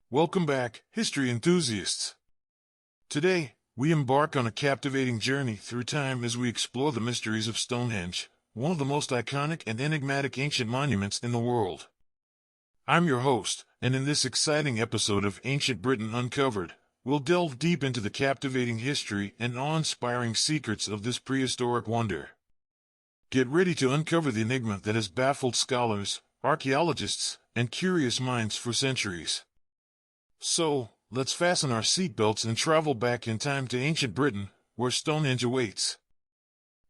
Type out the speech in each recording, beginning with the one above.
Welcome back, history enthusiasts. Today, we embark on a captivating journey through time as we explore the mysteries of Stonehenge, one of the most iconic and enigmatic ancient monuments in the world. I'm your host, and in this exciting episode of Ancient Britain Uncovered, we'll delve deep into the captivating history and awe-inspiring secrets of this prehistoric wonder. Get ready to uncover the enigma that has baffled scholars, archaeologists, and curious minds for centuries. So, let's fasten our seatbelts and travel back in time to ancient Britain, where Stonehenge awaits.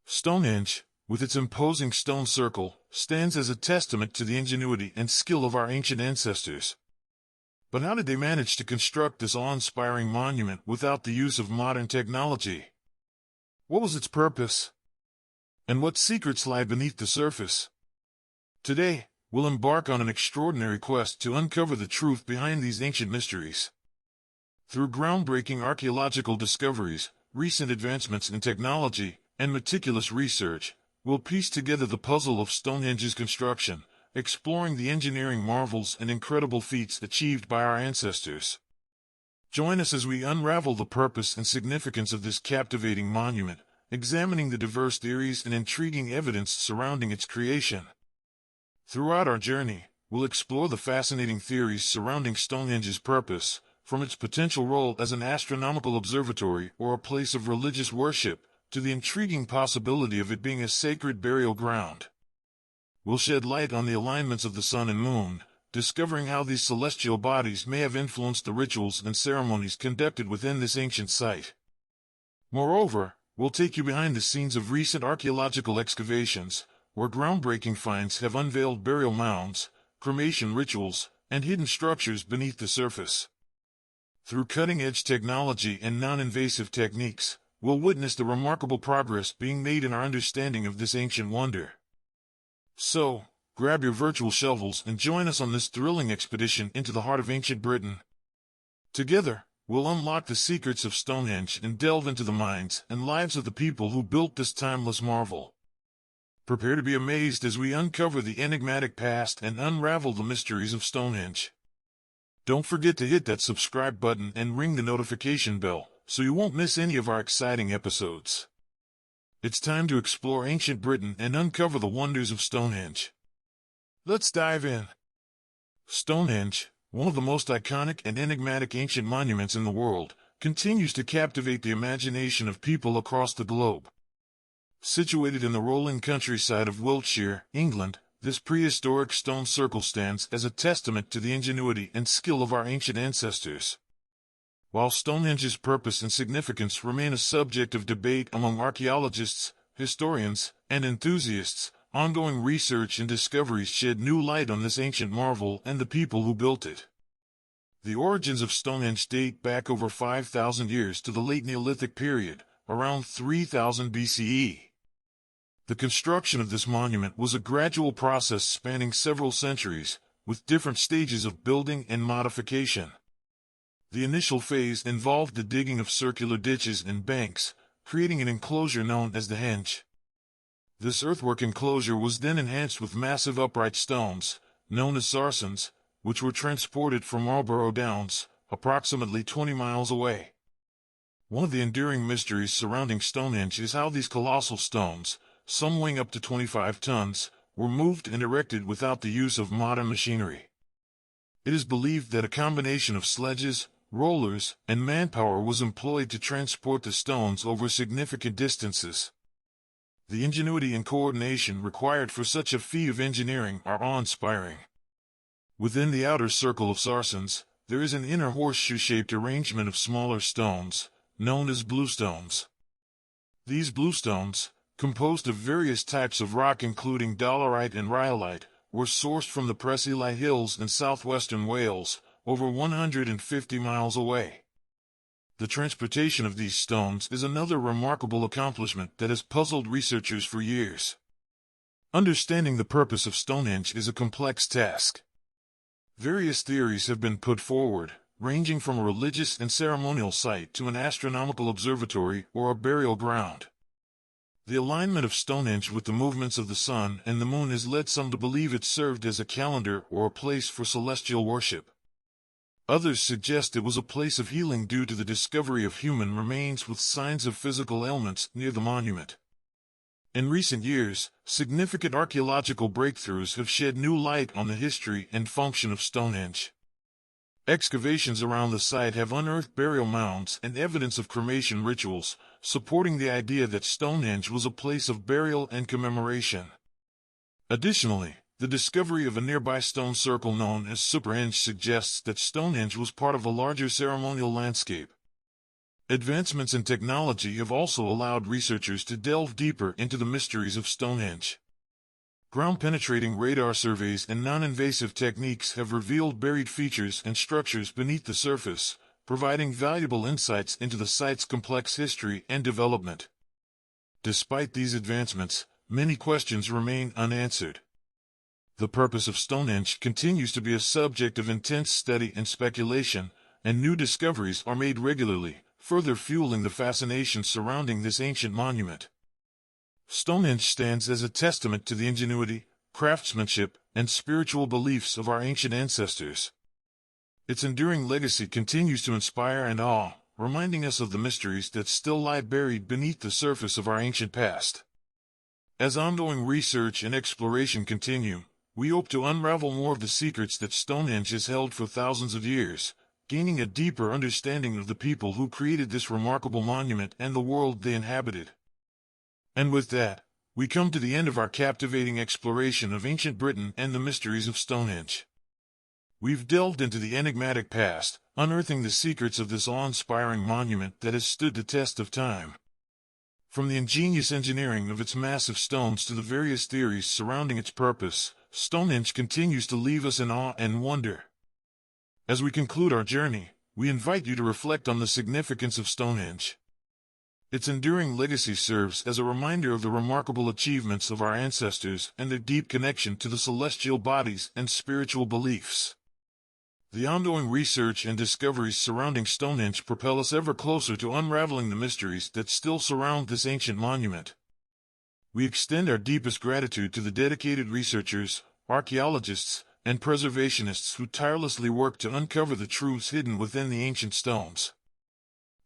Stonehenge, with its imposing stone circle, stands as a testament to the ingenuity and skill of our ancient ancestors. But how did they manage to construct this awe-inspiring monument without the use of modern technology? What was its purpose? And what secrets lie beneath the surface? Today, we'll embark on an extraordinary quest to uncover the truth behind these ancient mysteries. Through groundbreaking archaeological discoveries, recent advancements in technology, and meticulous research, we'll piece together the puzzle of Stonehenge's construction, exploring the engineering marvels and incredible feats achieved by our ancestors. Join us as we unravel the purpose and significance of this captivating monument, examining the diverse theories and intriguing evidence surrounding its creation. Throughout our journey, we'll explore the fascinating theories surrounding Stonehenge's purpose, from its potential role as an astronomical observatory or a place of religious worship, to the intriguing possibility of it being a sacred burial ground. We'll shed light on the alignments of the sun and moon, discovering how these celestial bodies may have influenced the rituals and ceremonies conducted within this ancient site. Moreover, we'll take you behind the scenes of recent archaeological excavations, where groundbreaking finds have unveiled burial mounds, cremation rituals, and hidden structures beneath the surface. Through cutting-edge technology and non-invasive techniques, we'll witness the remarkable progress being made in our understanding of this ancient wonder. So, grab your virtual shovels and join us on this thrilling expedition into the heart of ancient Britain. Together, we'll unlock the secrets of Stonehenge and delve into the minds and lives of the people who built this timeless marvel. Prepare to be amazed as we uncover the enigmatic past and unravel the mysteries of Stonehenge. Don't forget to hit that subscribe button and ring the notification bell, so you won't miss any of our exciting episodes. It's time to explore ancient Britain and uncover the wonders of Stonehenge. Let's dive in. Stonehenge, one of the most iconic and enigmatic ancient monuments in the world, continues to captivate the imagination of people across the globe. Situated in the rolling countryside of Wiltshire, England, this prehistoric stone circle stands as a testament to the ingenuity and skill of our ancient ancestors. While Stonehenge's purpose and significance remain a subject of debate among archaeologists, historians, and enthusiasts, ongoing research and discoveries shed new light on this ancient marvel and the people who built it. The origins of Stonehenge date back over 5,000 years to the late Neolithic period, around 3000 BCE. The construction of this monument was a gradual process spanning several centuries, with different stages of building and modification. The initial phase involved the digging of circular ditches and banks, creating an enclosure known as the henge. This earthwork enclosure was then enhanced with massive upright stones, known as sarcens, which were transported from Marlborough Downs, approximately 20 miles away. One of the enduring mysteries surrounding Stonehenge is how these colossal stones, some weighing up to 25 tons, were moved and erected without the use of modern machinery. It is believed that a combination of sledges, rollers, and manpower was employed to transport the stones over significant distances. The ingenuity and coordination required for such a feat of engineering are awe-inspiring. Within the outer circle of sarcens, there is an inner horseshoe-shaped arrangement of smaller stones, known as bluestones. These bluestones, composed of various types of rock including dolerite and rhyolite, were sourced from the Preseli Hills in southwestern Wales, over 150 miles away. The transportation of these stones is another remarkable accomplishment that has puzzled researchers for years. Understanding the purpose of Stonehenge is a complex task. Various theories have been put forward, ranging from a religious and ceremonial site to an astronomical observatory or a burial ground. The alignment of Stonehenge with the movements of the sun and the moon has led some to believe it served as a calendar or a place for celestial worship. Others suggest it was a place of healing due to the discovery of human remains with signs of physical ailments near the monument. In recent years, significant archaeological breakthroughs have shed new light on the history and function of Stonehenge. Excavations around the site have unearthed burial mounds and evidence of cremation rituals, supporting the idea that Stonehenge was a place of burial and commemoration. Additionally, the discovery of a nearby stone circle known as Superhenge suggests that Stonehenge was part of a larger ceremonial landscape. Advancements in technology have also allowed researchers to delve deeper into the mysteries of Stonehenge. Ground-penetrating radar surveys and non-invasive techniques have revealed buried features and structures beneath the surface, providing valuable insights into the site's complex history and development. Despite these advancements, many questions remain unanswered. The purpose of Stonehenge continues to be a subject of intense study and speculation, and new discoveries are made regularly, further fueling the fascination surrounding this ancient monument. Stonehenge stands as a testament to the ingenuity, craftsmanship, and spiritual beliefs of our ancient ancestors. Its enduring legacy continues to inspire and awe, reminding us of the mysteries that still lie buried beneath the surface of our ancient past. As ongoing research and exploration continue, we hope to unravel more of the secrets that Stonehenge has held for thousands of years, gaining a deeper understanding of the people who created this remarkable monument and the world they inhabited. And with that, we come to the end of our captivating exploration of ancient Britain and the mysteries of Stonehenge. We've delved into the enigmatic past, unearthing the secrets of this awe-inspiring monument that has stood the test of time. From the ingenious engineering of its massive stones to the various theories surrounding its purpose, Stonehenge continues to leave us in awe and wonder. As we conclude our journey, we invite you to reflect on the significance of Stonehenge. Its enduring legacy serves as a reminder of the remarkable achievements of our ancestors and their deep connection to the celestial bodies and spiritual beliefs. The ongoing research and discoveries surrounding Stonehenge propel us ever closer to unraveling the mysteries that still surround this ancient monument. We extend our deepest gratitude to the dedicated researchers, archaeologists, and preservationists who tirelessly work to uncover the truths hidden within the ancient stones.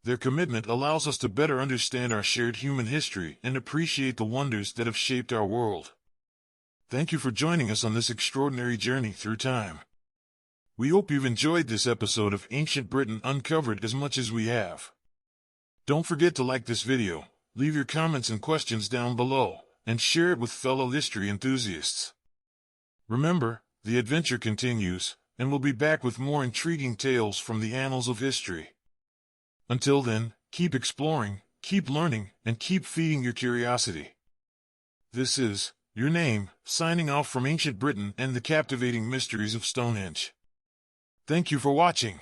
Their commitment allows us to better understand our shared human history and appreciate the wonders that have shaped our world. Thank you for joining us on this extraordinary journey through time. We hope you've enjoyed this episode of Ancient Britain Uncovered as much as we have. Don't forget to like this video, leave your comments and questions down below, and share it with fellow history enthusiasts. Remember, the adventure continues, and we'll be back with more intriguing tales from the annals of history. Until then, keep exploring, keep learning, and keep feeding your curiosity. This is Your Name, signing off from Ancient Britain and the captivating mysteries of Stonehenge. Thank you for watching.